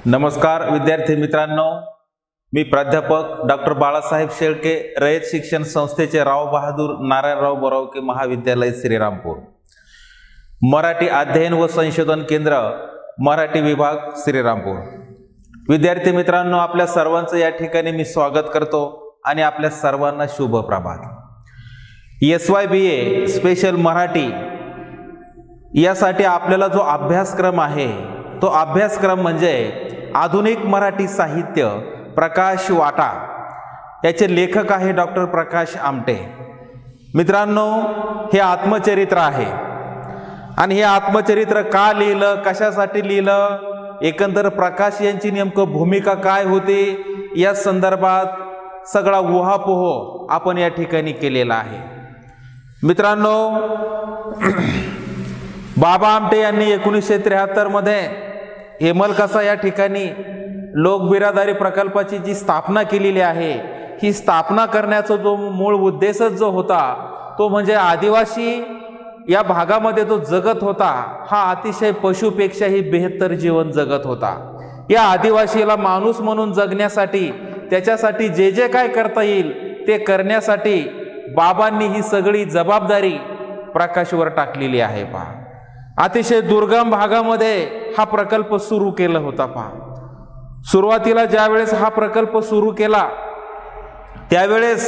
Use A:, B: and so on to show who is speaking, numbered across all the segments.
A: नमस्कार विद्यार्थी मित्रांनो, मी प्राध्यापक डॉक्टर बाळासाहेब शेळके, रयत शिक्षण संस्थेचे राव बहादूर नारायणराव बोरावके महाविद्यालय श्रीरामपूर, मराठी अध्ययन व संशोधन केंद्र, मराठी विभाग श्रीरामपूर। विद्यार्थी मित्रांनो, आपल्या सर्वांचं या ठिकाणी मी स्वागत करतो आणि आपल्या सर्वांना शुभ प्रभात। SYBA स्पेशल मराठी यासाठी आपल्याला जो अभ्यासक्रम आहे तो अभ्यासक्रम म्हणजे आधुनिक मराठी साहित्य प्रकाश वाटा, याचे लेखक आहे डॉक्टर प्रकाश आमटे। मित्रांनो, हे आत्मचरित्र आहे आणि हे आत्मचरित्र का लिहिलं, कशासाठी लिहिलं, एकंदर प्रकाश यांची नेमकं भूमिका काय होती या संदर्भात सगळा उहापोह आपण या ठिकाणी केलेला आहे। मित्रांनो, बाबा आमटे यांनी 1973 मध्ये हेमलकसा या ठिकाणी लोकबिरादरी प्रकल्पाची जी स्थापना केलेली आहे, ही स्थापना करण्याचा जो मूळ उद्देशच जो होता तो म्हणजे आदिवासी या भागामध्ये जो जगत होता हा अतिशय पशुपेक्षाही बेहतर जीवन जगत होता। या आदिवासीला माणूस म्हणून जगण्यासाठी, त्याच्यासाठी जे जे काय करता येईल ते करण्यासाठी बाबांनी ही सगळी जबाबदारी प्रकाशवर टाकलेली आहे। पहा, अतिशय दुर्गम भागामध्ये हा प्रकल्प सुरू केला होता। पहा, सुरुवातीला ज्यावेळेस हा प्रकल्प सुरू केला त्यावेळेस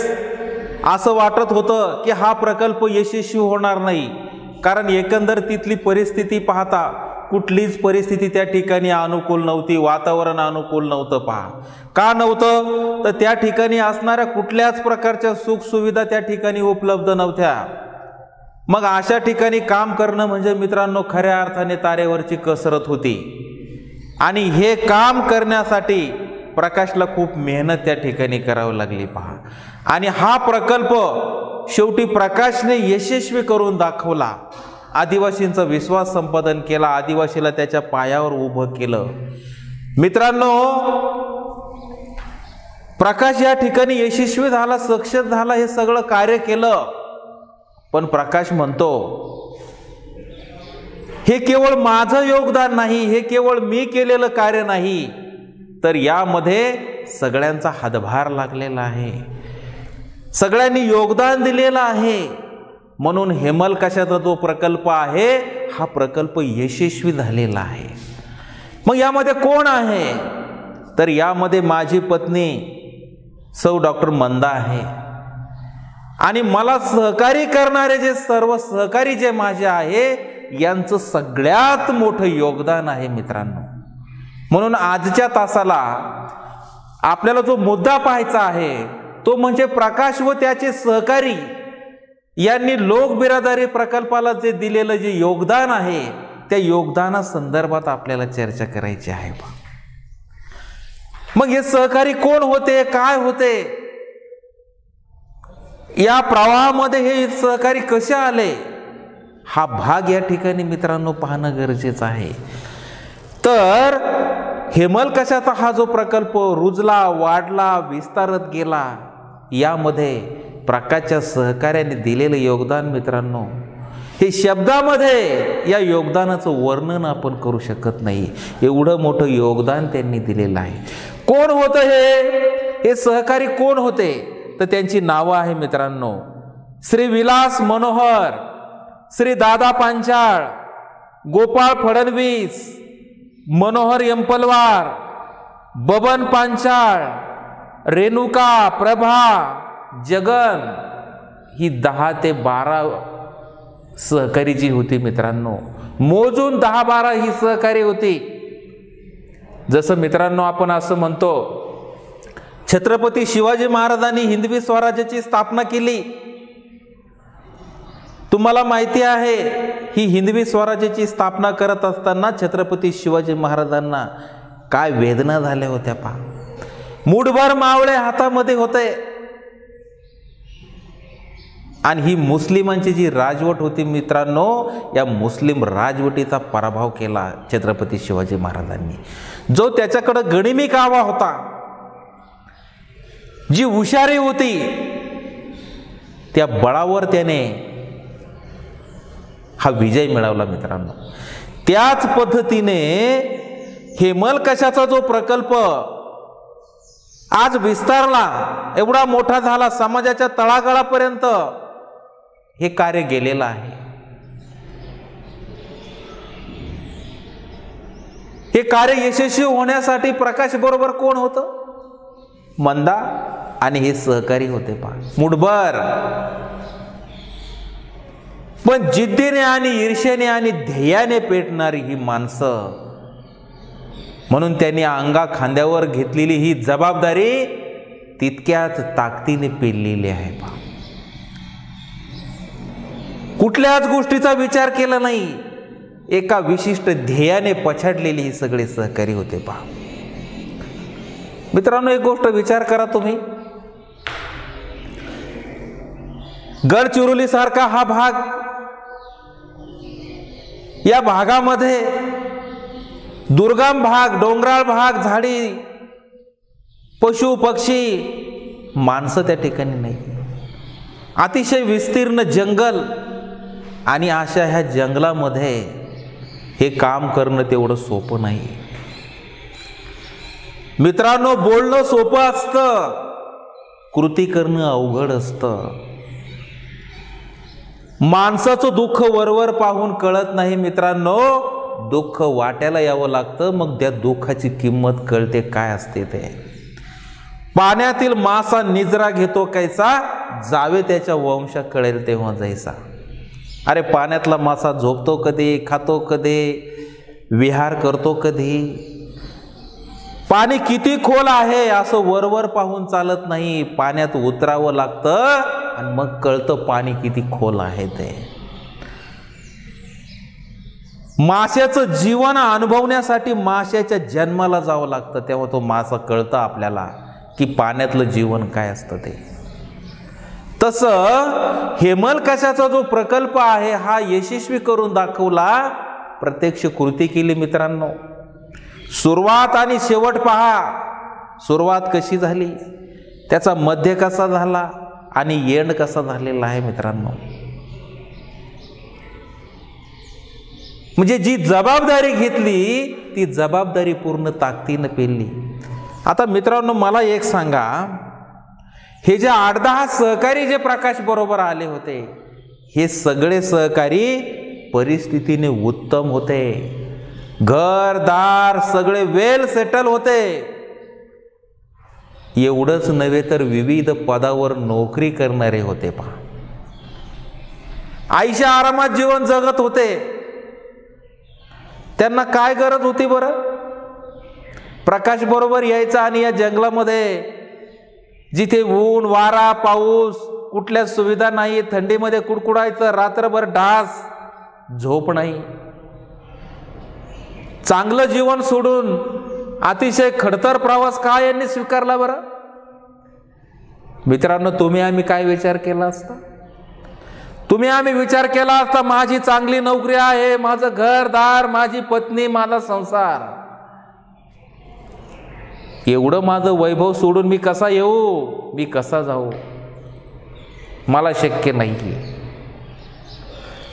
A: असं वाटत होतं की हा प्रकल्प यशस्वी होणार नाही, कारण एकंदर तिथली परिस्थिती पाहता कुठलीच परिस्थिती त्या ठिकाणी अनुकूल नव्हती, वातावरण अनुकूल नव्हतं। पहा, का नव्हतं तर त्या ठिकाणी असणाऱ्या कुठल्याच प्रकारच्या सुखसुविधा त्या ठिकाणी उपलब्ध नव्हत्या। मग अशा ठिकाणी काम करणं म्हणजे मित्रांनो खऱ्या अर्थाने तारेवरची कसरत होती आणि हे काम करण्यासाठी प्रकाशला खूप मेहनत त्या ठिकाणी करावी लागली। पहा, आणि हा प्रकल्प शेवटी प्रकाशने यशस्वी करून दाखवला, आदिवासींचा विश्वास संपादन केला, आदिवासीला त्याच्या पायावर उभं केलं। मित्रांनो, प्रकाश या ठिकाणी यशस्वी झाला, सक्सेस झाला, हे सगळं कार्य केलं, पण प्रकाश म्हणतो हे केवळ माझं योगदान नाही, हे केवळ मी केलेलं कार्य नाही, तर यामध्ये सगळ्यांचा हातभार लागलेला आहे, सगळ्यांनी योगदान दिलेलं आहे। म्हणून हेमलकशाचा जो प्रकल्प आहे हा प्रकल्प यशस्वी झालेला आहे। मग यामध्ये कोण आहे तर यामध्ये माझी पत्नी सौ डॉक्टर मंदा आहे आणि मला सहकार्य करणारे जे सर्व सहकारी जे माझे आहे यांचं सगळ्यात मोठं योगदान आहे। मित्रांनो, म्हणून आजच्या तासाला आपल्याला जो मुद्दा पाहायचा आहे तो म्हणजे प्रकाश व त्याचे सहकारी यांनी लोकबिरादरी प्रकल्पाला जे दिलेलं जे योगदान आहे त्या योगदाना संदर्भात आपल्याला चर्चा करायची आहे। मग हे सहकारी कोण होते, काय होते, या प्रवाहामध्ये हे सहकारी कसे आले, हा भाग या ठिकाणी मित्रांनो पाहणं गरजेचं आहे। तर हेमलकशाचा हा जो प्रकल्प रुजला, वाढला, विस्तारत गेला, यामध्ये प्रकाशच्या सहकार्याने दिलेलं योगदान मित्रांनो हे शब्दामध्ये या योगदानाचं वर्णन आपण करू शकत नाही, एवढं मोठं योगदान त्यांनी दिलेलं आहे। कोण होतं हे सहकारी कोण होते तर त्यांची नावं आहे मित्रांनो, श्री विलास मनोहर, श्री दादा पांचाळ, गोपाळ फडणवीस, मनोहर यंपलवार, बबन पांचाळ, रेणुका, प्रभा, जगन, ही 10 ते 12 सहकारी जी होती मित्रांनो, मोजून 10-12 ही सहकारी होती। जसं मित्रांनो आपण असं म्हणतो छत्रपती शिवाजी महाराजांनी हिंदवी स्वराज्याची स्थापना केली। तुम्हाला माहिती आहे ही हिंदवी स्वराज्याची स्थापना करत असताना छत्रपती शिवाजी महाराजांना काय वेदना झाल्या होत्या। पहा, मुठभर मावळे हातामध्ये होते आणि ही मुस्लिमांची जी राजवट होती मित्रांनो, या मुस्लिम राजवटीचा पराभव केला छत्रपती शिवाजी महाराजांनी। जो त्याच्याकडे गनिमी कावा होता, जी हुशारी होती, त्या बळावर त्याने हा विजय मिळवला मित्रांनो। त्याच पद्धतीने हेमल कशाचा जो प्रकल्प आज विस्तारला, एवढा मोठा झाला, समाजाच्या तळागाळापर्यंत हे कार्य गेलेलं आहे. हे कार्य यशस्वी होण्यासाठी प्रकाश बरोबर कोण होतं? मंदा आणि हे सहकारी होते पहा, मुठभर. पण जिद्दीने आणि ईर्ष्येने आणि ध्येयाने पेटणारी ही माणसं, म्हणून त्यांनी अंगा खांद्यावर घेतलेली ही जबाबदारी तितक्याच ताकदीने पेललेली आहे पहा. कुठल्याच गोष्टीचा विचार केला नाही, एका विशिष्ट ध्येयाने पछाडलेली ही सगळे सहकारी होते पहा. मित्रांनो, एक गोष्ट विचार करा तुम्ही, गडचिरोली सारखा हा भाग, या भागामध्ये दुर्गम भाग, डोंगराळ भाग, झाडी, पशु पक्षी, माणसं त्या ठिकाणी नाही, अतिशय विस्तीर्ण जंगल. आणि अशा ह्या जंगलामध्ये हे काम करणं तेवढं सोपं नाही. मित्रांनो, बोलणं सोपं असतं, कृती करणं अवघड असतं. माणसाचं दुःख वरवर पाहून कळत नाही मित्रांनो, दुःख वाट्याला यावं लागतं, मग त्या दुःखाची किंमत कळते काय असते ते. पाण्यातील मासा निजरा घेतो कैसा, जावे त्याच्या वंश कळेल तेव्हा जैसा. अरे पाण्यातला मासा झोपतो कधी, खातो कधी, विहार करतो कधी. पाणी किती खोल आहे असं वरवर पाहून चालत नाही, पाण्यात उतरावं लागतं आणि मग कळतं पाणी किती खोल आहे ते. माशाचं जीवन अनुभवण्यासाठी माशाच्या जन्माला जावं लागतं, तेव्हा तो मासा कळतं आपल्याला की पाण्यातलं जीवन काय असतं ते. तसं हेमल कशाचा जो प्रकल्प आहे हा यशस्वी करून दाखवला, प्रत्यक्ष कृती केली मित्रांनो. सुरुवात आणि शेवट पहा, सुरुवात कशी झाली, त्याचा मध्य कसा झाला आणि एंड कसा झालेला आहे मित्रांनो. म्हणजे जी जबाबदारी घेतली ती जबाबदारी पूर्ण ताकदीनं पेलली. आता मित्रांनो, मला एक सांगा, हे जे 8-10 सहकारी जे प्रकाश बरोबर आले होते, हे सगळे सहकारी परिस्थितीने उत्तम होते, घरदार सगळे वेल सेटल होते. एवढंच नव्हे तर विविध पदावर नोकरी करणारे होते पहा. आईच्या आरामात जीवन जगत होते. त्यांना काय गरज होती बरं? प्रकाश बरोबर यायचा आणि या जंगलामध्ये जिथे ऊन, वारा, पाऊस, कुठल्या सुविधा नाही, थंडीमध्ये कुडकुडायचं, रात्रभर डास, झोप नाही. चांगलं जीवन सोडून अतिशय खडतर प्रवास का यांनी स्वीकारला बरं? मित्रांनो, तुम्ही आम्ही काय विचार केला असता? तुम्ही आम्ही विचार केला असता, माझी चांगली नोकरी आहे, माझं घरदार, माझी पत्नी, माझा संसार, एवढं माझं वैभव सोडून मी कसा येऊ, मी कसा जाऊ, मला शक्य नाही.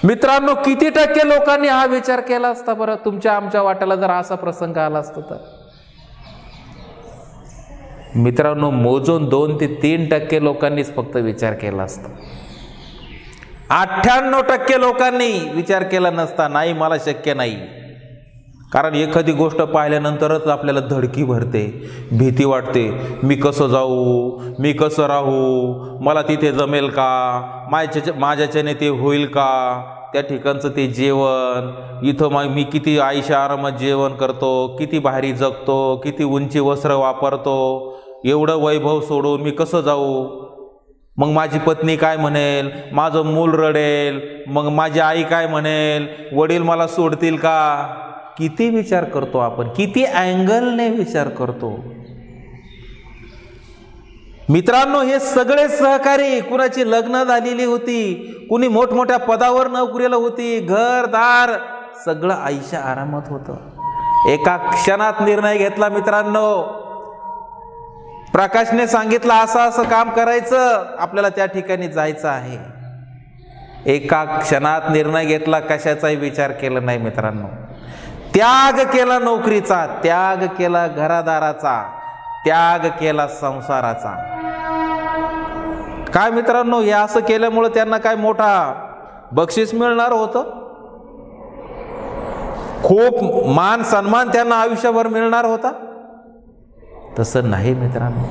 A: मित्रांनो, किती टक्के लोकांनी हा विचार केला असता बरं? तुमच्या आमच्या वाट्याला जर असा प्रसंग आला असता तर? मित्रांनो, मोजून 2 ते 3% लोकांनीच फक्त विचार केला असता. 98% लोकांनी विचार केला नसता, नाही मला शक्य नाही. कारण एखादी गोष्ट पाहिल्यानंतरच आपल्याला धडकी भरते, भीती वाटते, मी कसं जाऊ, मी कसं राहू, मला तिथे जमेल का, माझ्याच्याने ते होईल का, त्या ठिकाणचं ते जेवण, इथं मी किती आईच्या आरामात जेवण करतो, किती भारी जगतो, किती उंची वस्त्र वापरतो, एवढं वैभव सोडून मी कसं जाऊ, मग माझी पत्नी काय म्हणेल, माझं मूल रडेल, मग माझी आई काय म्हणेल, वडील मला सोडतील का. किती विचार करतो आपण, किती अँगलने विचार करतो. मित्रांनो, हे सगळे सहकारी, कुणाची लग्न झालेली होती, कुणी मोठमोठ्या पदावर नोकरीला होती, घरदार सगळं आईच्या आरामात होतं. एका क्षणात निर्णय घेतला मित्रांनो. प्रकाशने सांगितलं असं असं काम करायचं, आपल्याला त्या ठिकाणी जायचं आहे. एका क्षणात निर्णय घेतला, कशाचाही विचार केला नाही मित्रांनो. त्याग केला नोकरीचा, त्याग केला घरादाराचा, त्याग केला संसाराचा. काय मित्रांनो, हे असं केल्यामुळे त्यांना काय मोठा बक्षीस मिळणार होतं? खूप मान सन्मान त्यांना आयुष्यभर मिळणार होता? तसं नाही मित्रांनो.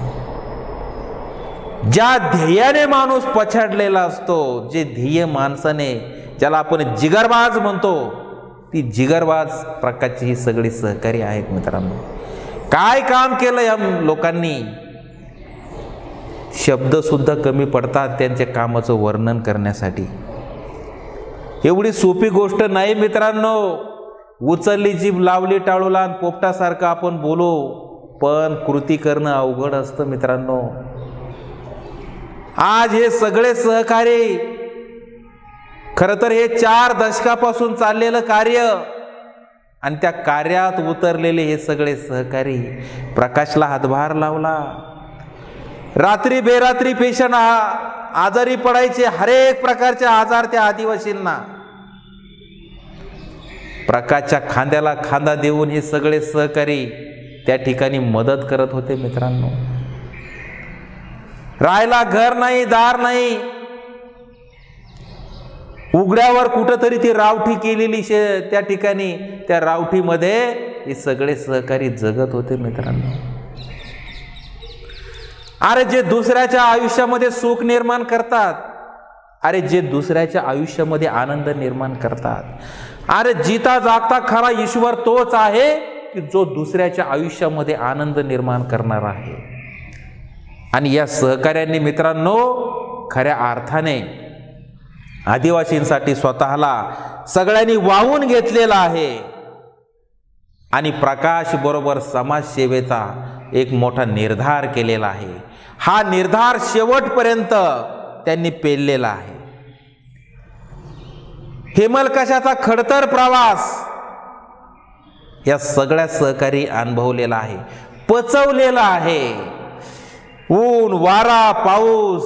A: ज्या ध्येयाने माणूस पछाडलेला असतो, जे ध्येय माणसाने, ज्याला आपण जिगरबाज म्हणतो, ती जिगरबाज प्रकारची ही सगळी सहकारी आहेत मित्रांनो. काय काम केलं या लोकांनी, शब्द सुद्धा कमी पडतात त्यांच्या कामाचं वर्णन करण्यासाठी. एवढी सोपी गोष्ट नाही मित्रांनो. उचलली जीभ लावली टाळूला आणि पोपटासारखं आपण बोलू, पण कृती करणं अवघड असतं मित्रांनो. आज हे सगळे सहकारी, खरं तर हे 4 दशकापासून चाललेलं कार्य आणि त्या कार्यात उतरलेले हे सगळे सहकारी प्रकाशला हातभार लावला. रात्री बेरात्री पेशंट आजारी पडायचे, हरेक प्रकारचे आजार त्या आदिवासींना. प्रकाशच्या खांद्याला खांदा देऊन हे सगळे सहकारी त्या ठिकाणी मदत करत होते मित्रांनो. राहायला घर नाही, दार नाही, उघड्यावर कुठंतरी ती रावठी केलेली त्या ठिकाणी, त्या रावठीमध्ये हे सगळे सहकारी जगत होते मित्रांनो. अरे जे दुसऱ्याच्या आयुष्यामध्ये सुख निर्माण करतात, अरे जे दुसऱ्याच्या आयुष्यामध्ये आनंद निर्माण करतात, अरे जिता जागता खरा ईश्वर तोच आहे की जो दुसऱ्याच्या आयुष्यामध्ये आनंद निर्माण करणार आहे. आणि या सहकार्यांनी मित्रांनो खऱ्या अर्थाने आदिवासींसाठी स्वतःला सगळ्यांनी वाहून घेतलेला आहे. आणि प्रकाश बरोबर समाजसेवेचा एक मोठा निर्धार केलेला आहे. हा निर्धार शेवटपर्यंत त्यांनी पेललेला आहे. हेमलकशाचा खडतर प्रवास या सगळ्या सहकारी अनुभवलेला आहे, पचवलेला आहे. ऊन वारा पाऊस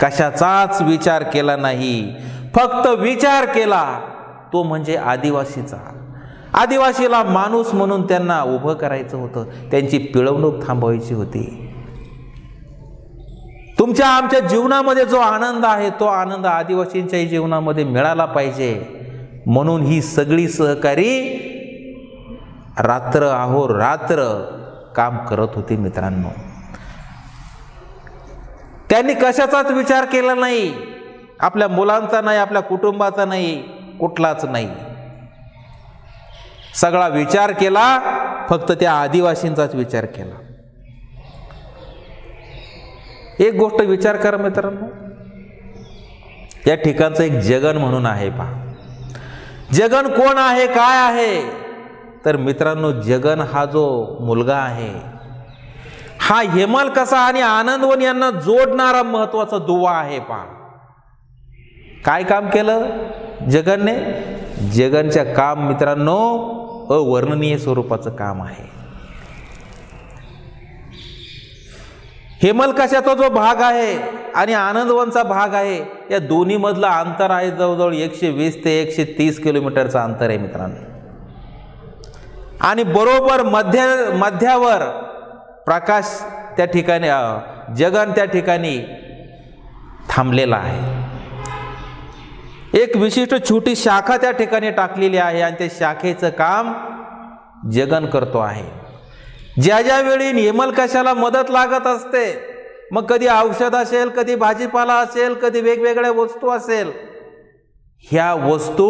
A: कशाचाच विचार केला नाही, फक्त विचार केला तो म्हणजे आदिवासीचा. आदिवासीला माणूस म्हणून त्यांना उभं करायचं होतं, त्यांची पिळवणूक थांबवायची होती. तुमच्या आमच्या जीवनामध्ये जो आनंद आहे तो आनंद आदिवासींच्याही जीवनामध्ये मिळाला पाहिजे, म्हणून ही सगळी सहकारी रात्र अहोरात्र काम करत होती मित्रांनो. त्यांनी कशाचाच विचार केला नाही, आपल्या मुलांचा नाही, आपल्या कुटुंबाचा नाही, कुठलाच नाही. सगळा विचार केला फक्त त्या आदिवासींचाच विचार केला. एक गोष्ट विचार करा मित्रांनो, या ठिकाणचं एक जगन म्हणून आहे पहा. जगन कोण आहे, काय आहे? तर मित्रांनो जगन हा जो मुलगा आहे हा हेमलकसा आणि आनंदवन यांना जोडणारा महत्वाचा दुवा आहे पहा. काय काम केलं जगनने? जगनच्या काम मित्रांनो अवर्णनीय स्वरूपाचं काम आहे. हेमलकशाचा जो भाग आहे आणि आनंदवनचा भाग आहे, या दोन्ही मधला अंतर आहे जवळजवळ 120 ते 130 किलोमीटरचं अंतर आहे मित्रांनो. आणि बरोबर मध्यावर प्रकाश त्या ठिकाणी, जगन त्या ठिकाणी थांबलेला आहे. एक विशिष्ट छोटी शाखा त्या ठिकाणी टाकलेली आहे आणि त्या शाखेचं काम जगन करतो आहे. ज्या ज्या वेळी हेमलकशाला मदत लागत असते, मग कधी औषध असेल, कधी भाजीपाला असेल, कधी वेगवेगळ्या वस्तू असेल, ह्या वस्तू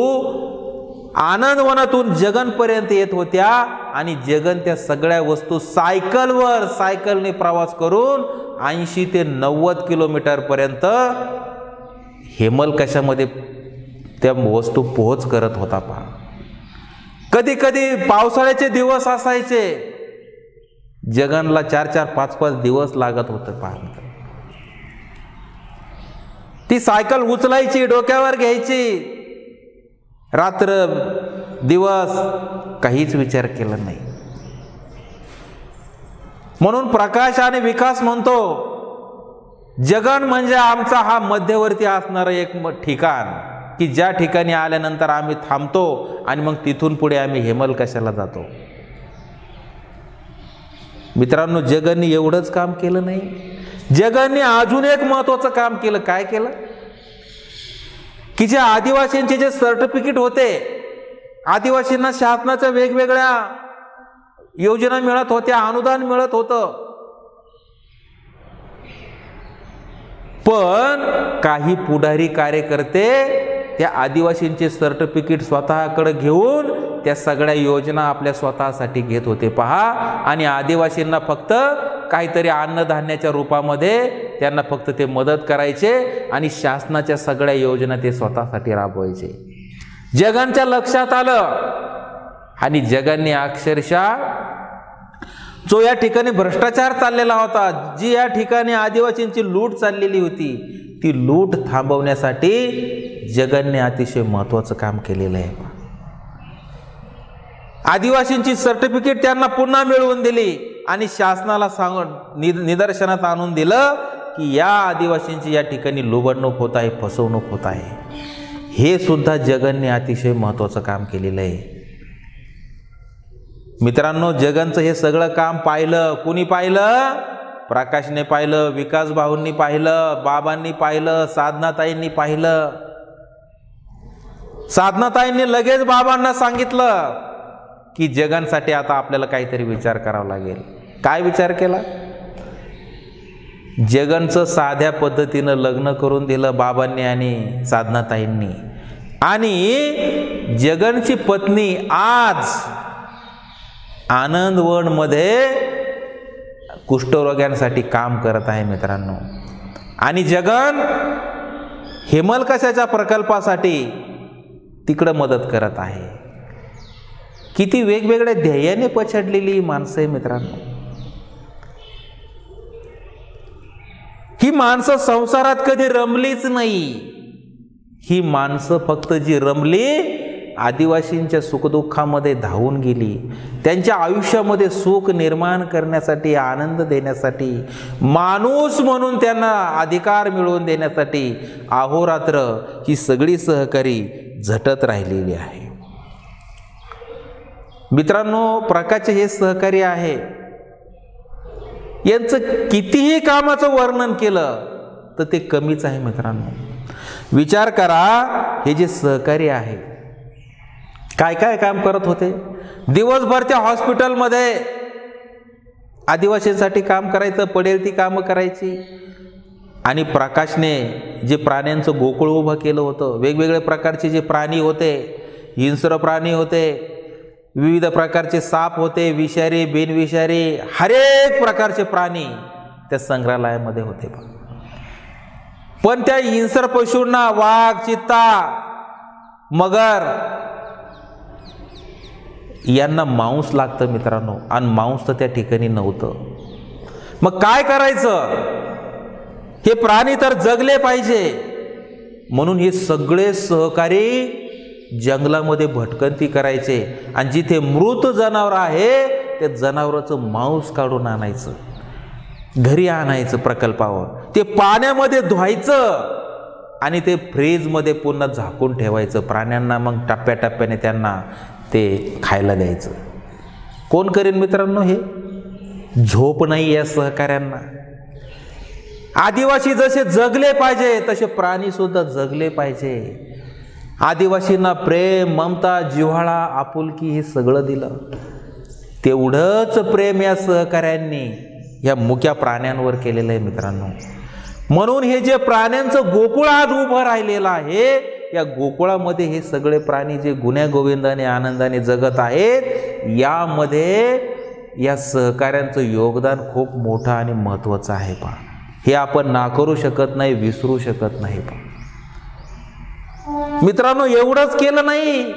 A: आनंदवनातून जगनपर्यंत येत होत्या आणि जगन त्या सगळ्या वस्तू सायकलने प्रवास करून 80 ते 90 किलोमीटर पर्यंत हेमलकशामध्ये त्या वस्तू पोहोच करत होता पहा. कधी कधी पावसाळ्याचे दिवस असायचे, जगनला 4-4, 5-5 दिवस लागत होते पहा. ती सायकल उचलायची, डोक्यावर घ्यायची, रात्र दिवस काहीच विचार केला नाही. म्हणून प्रकाश आणि विकास म्हणतो जगन म्हणजे आमचा हा मध्यवर्ती असणारा एक ठिकाण, की ज्या ठिकाणी आल्यानंतर आम्ही थांबतो आणि मग तिथून पुढे आम्ही हेमलकशाला जातो. मित्रांनो, जगांनी एवढंच काम केलं नाही, जगांनी अजून एक महत्वाचं काम केलं. काय केलं? की जे आदिवासींचे जे सर्टिफिकेट होते, आदिवासींना शासनाच्या वेगवेगळ्या योजना मिळत होत्या, अनुदान मिळत होतं, पण काही पुढारी कार्यकर्ते त्या आदिवासींचे सर्टिफिकेट स्वतःकडे घेऊन त्या सगळ्या योजना आपल्या स्वतःसाठी घेत होते पहा. आणि आदिवासींना फक्त काहीतरी अन्नधान्याच्या रूपामध्ये त्यांना फक्त ते मदत करायचे आणि शासनाच्या सगळ्या योजना ते स्वतःसाठी राबवायचे. जगांच्या लक्षात आलं आणि जगांनी अक्षरशः जो या ठिकाणी भ्रष्टाचार चाललेला होता, जी या ठिकाणी आदिवासींची लूट चाललेली होती, ती लूट थांबवण्यासाठी जगांनी अतिशय महत्वाचं काम केलेलं आहे. आदिवासींची सर्टिफिकेट त्यांना पुन्हा मिळवून दिली आणि शासनाला सांगून निदर्शनात आणून दिलं की या आदिवासींची या ठिकाणी लुबाडणूक होत आहे, फसवणूक होत आहे. हे सुद्धा जगांनी अतिशय महत्वाचं काम केलेलं आहे. मित्रांनो, जगांचं हे सगळं काम पाहिलं. कुणी पाहिलं? प्रकाशने पाहिलं, विकास भाऊंनी पाहिलं, बाबांनी पाहिलं, साधनाताईंनी पाहिलं. साधनाताईंनी लगेच बाबांना सांगितलं की जगांसाठी आता आपल्याला काहीतरी विचार करावा लागेल. काय विचार केला? जगांचं साध्या पद्धतीनं लग्न करून दिलं बाबांनी आणि साधनाताईंनी. आणि जगनची पत्नी आज आनंदवनमध्ये कुष्ठरोग्यांसाठी काम करत आहे मित्रांनो. आणि जगन हेमलकशाच्या प्रकल्पासाठी तिकडं मदत करत आहे. किती वेगवेगळ्या ध्येयाने पछाडलेली माणसं आहे मित्रांनो. ही माणसं संसारात कधी रमलीच नाही. ही माणसं फक्त जी रमली, आदिवासींच्या सुखदुःखामध्ये धावून गेली. त्यांच्या आयुष्यामध्ये सुख निर्माण करण्यासाठी, आनंद देण्यासाठी, माणूस म्हणून त्यांना अधिकार मिळवून देण्यासाठी अहोरात्र ही सगळी सहकारी झटत राहिलेली आहे. मित्रांनो, प्रकाशचे हे सहकारी आहे, यांचं कितीही कामाचं वर्णन केलं तर ते कमीच आहे मित्रांनो. विचार करा, हे जे सहकारी आहे काय काय काम करत होते. दिवसभर त्या हॉस्पिटलमध्ये आदिवासींसाठी काम करायचं, पडेल ती कामं करायची. आणि प्रकाशने जे प्राण्यांचं गोकुळ उभं केलं होतं, वेगवेगळे प्रकारचे जे प्राणी होते, हिंस्र प्राणी होते, विविध प्रकारचे साप होते, विषारी बिनविषारी, हरेक प्रकारचे प्राणी त्या संग्रहालयामध्ये होते. पण त्या हिंस्र पशूंना वाघ, चित्ता, मगर यांना मांस लागतं मित्रांनो, आणि मांस तर त्या ठिकाणी नव्हतं. मग काय करायचं? हे प्राणी तर जगले पाहिजे, म्हणून हे सगळे सहकारी जंगलामध्ये भटकंती करायचे आणि जिथे मृत जनावर आहे त्या जनावराचं मांस काढून आणायचं, घरी आणायचं प्रकल्पावर, ते पाण्यामध्ये धुवायचं आणि ते फ्रीजमध्ये पुन्हा झाकून ठेवायचं. प्राण्यांना मग टप्प्याटप्प्याने त्यांना ते खायला द्यायचं. कोण करेन मित्रांनो हे? झोप नाही या सहकाऱ्यांना. आदिवासी जसे जगले पाहिजे तसे प्राणी सुद्धा जगले पाहिजे. आदिवासींना प्रेम, ममता, जिव्हाळा, आपुलकी हे सगळं दिलं. तेवढंच प्रेम या सहकाऱ्यांनी या मुक्या प्राण्यांवर केलेलं आहे मित्रांनो. म्हणून हे जे प्राण्यांचं गोकुळ आज उभं राहिलेलं आहे, या गोकुळामध्ये हे सगळे प्राणी जे गुण्यागोविंदाने आनंदाने जगत आहेत, यामध्ये या सहकाऱ्यांचं योगदान खूप मोठं आणि महत्त्वाचं आहे पहा. हे आपण नाकारू शकत नाही, विसरू शकत नाही पहा मित्रांनो. एवढंच केलं नाही,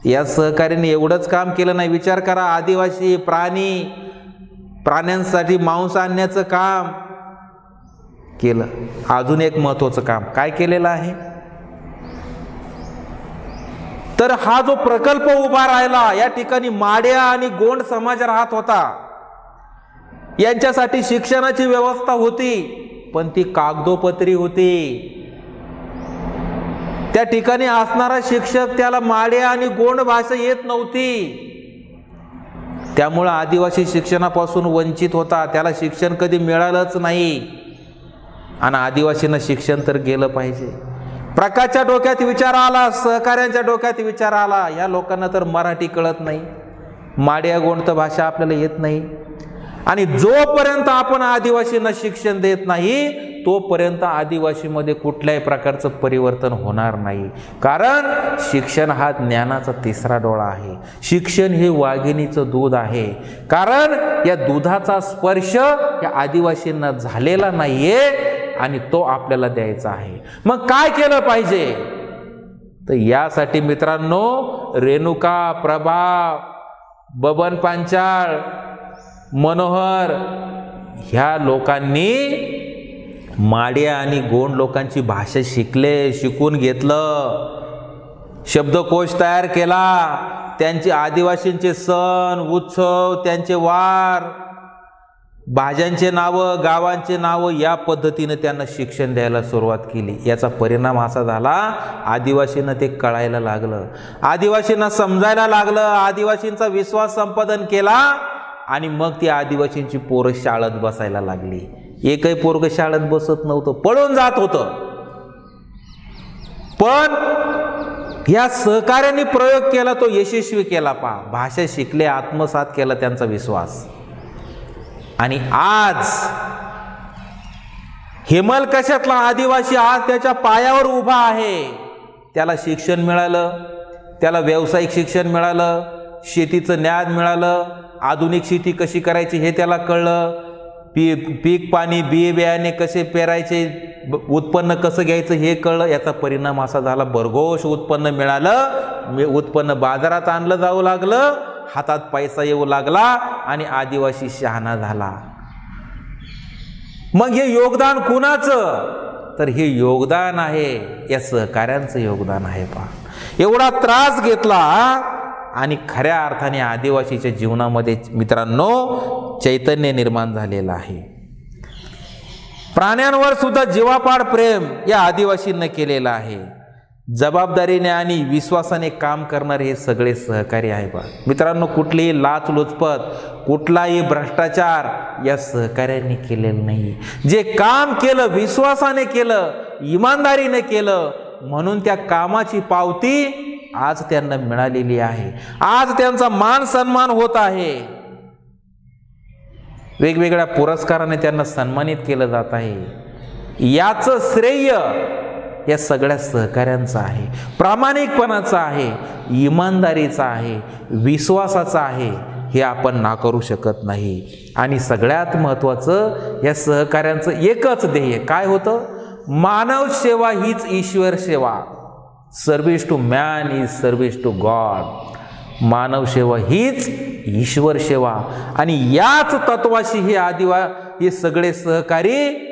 A: या सहकार्याने एवढंच काम केलं नाही. विचार करा, आदिवासी प्राण्यांसाठी मांस आणण्याचं काम केलं. अजून एक महत्त्वाचं काम काय केलेलं आहे, तर हा जो प्रकल्प उभा राहिला, या ठिकाणी माड्या आणि गोंड समाज राहत होता. यांच्यासाठी शिक्षणाची व्यवस्था होती, पण ती कागदोपत्री होती. त्या ठिकाणी असणारा शिक्षक त्याला माड्या आणि गोंड भाषा येत नव्हती, त्यामुळे आदिवासी शिक्षणापासून वंचित होता, त्याला शिक्षण कधी मिळालंच नाही. आणि आदिवासींना शिक्षण तर गेलं पाहिजे. प्रकाशच्या डोक्यात विचार आला, सहकार्यांच्या डोक्यात विचार आला, या लोकांना तर मराठी कळत नाही, माड्या गोंड भाषा आपल्याला येत नाही. आणि जोपर्यंत आपण आदिवासींना शिक्षण देत नाही तोपर्यंत आदिवासीमध्ये कुठल्याही प्रकारचं परिवर्तन होणार नाही. कारण शिक्षण हा ज्ञानाचा तिसरा डोळा आहे. शिक्षण हे वाघिणीचं दूध आहे. कारण या दुधाचा स्पर्श या आदिवासींना झालेला नाहीये आणि तो आपल्याला द्यायचा आहे. मग काय केलं पाहिजे? तर यासाठी मित्रांनो, रेणुका, प्रभा, बबन पांचाळ, मनोहर ह्या लोकांनी माड्या आणि गोंड लोकांची भाषा शिकून घेतलं, शब्दकोश तयार केला, त्यांचे आदिवासींचे सण उत्सव, त्यांचे वार, भाज्यांचे नावं, गावांचे नावं या पद्धतीने त्यांना शिक्षण द्यायला सुरुवात केली. याचा परिणाम असा झाला, आदिवासींना ते कळायला लागलं, आदिवासींना समजायला लागलं, आदिवासींचा विश्वास संपादन केला आणि मग ती आदिवासींची पोरं शाळेत बसायला लागली. एकही पोरग शाळेत बसत नव्हतं, पळून जात होतं. पण या सहकार्याने प्रयोग केला, तो यशस्वी केला. भाषा शिकले, आत्मसात केला त्यांचा विश्वास. आणि आज हेमलकशातला आदिवासी आज त्याच्या पायावर उभा आहे. त्याला शिक्षण मिळालं, त्याला व्यावसायिक शिक्षण मिळालं, शेतीचं ज्ञान मिळालं, आधुनिक शेती कशी करायची हे त्याला कळलं, पीक पाणी बिये बियाणे कसे पेरायचे, उत्पन्न कसं घ्यायचं हे कळलं. याचा परिणाम असा झाला, भरघोष उत्पन्न मिळालं, उत्पन्न बाजारात आणलं जाऊ लागलं, हातात पैसा येऊ लागला आणि आदिवासी शहाणा झाला. मग हे योगदान कुणाचं? तर हे योगदान आहे या सहकार्यांचं योगदान आहे. एवढा त्रास घेतला आणि खऱ्या अर्थाने आदिवासीच्या जीवनामध्ये मित्रांनो चैतन्य निर्माण झालेलं आहे. प्राण्यांवर सुद्धा जीवापाड प्रेम या आदिवासींना केलेलं आहे. जबाबदारीने आणि विश्वासाने काम करणारे हे सगळे सहकारी आहे. मित्रांनो, कुठलीही लाचलुचपत, कुठलाही भ्रष्टाचार या सहकार्यांनी केलेलं नाही. जे काम केलं विश्वासाने केलं, इमानदारीने केलं, म्हणून त्या कामाची पावती आज त्यांना मिळालेली आहे. आज त्यांचा मान सन्मान होत आहे. वेगवेगळ्या पुरस्काराने त्यांना सन्मानित केलं जात आहे. याचं श्रेय या सगळ्या सहकार्यांचं आहे, प्रामाणिकपणाचं आहे, इमानदारीचं आहे, विश्वासाचं आहे. हे आपण नाकारू शकत नाही. आणि सगळ्यात महत्त्वाचं या सहकार्यांचं एकच ध्येय काय होतं? मानव सेवा हीच ईश्वर सेवा. Service to man is service to God. मानव सेवा हीच ईश्वर सेवा. आणि याच तत्वाशी हे सगळे सहकारी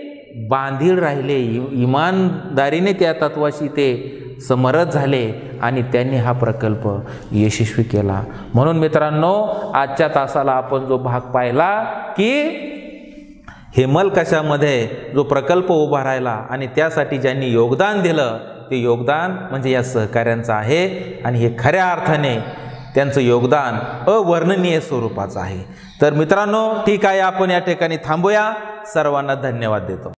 A: बांधील राहिले. इमानदारीने त्या तत्वाशी ते समरस झाले आणि त्यांनी हा प्रकल्प यशस्वी केला. म्हणून मित्रांनो, आजच्या तासाला आपण जो भाग पाहिला की हेमलकशामध्ये जो प्रकल्प उभा राहिला आणि त्यासाठी ज्यांनी योगदान दिलं ते योगदान म्हणजे या सहकार्यांचं आहे. आणि हे खऱ्या अर्थाने त्यांचं योगदान अवर्णनीय स्वरूपाचं आहे. तर मित्रांनो, ठीक आहे, आपण या ठिकाणी थांबूया. सर्वांना धन्यवाद देतो.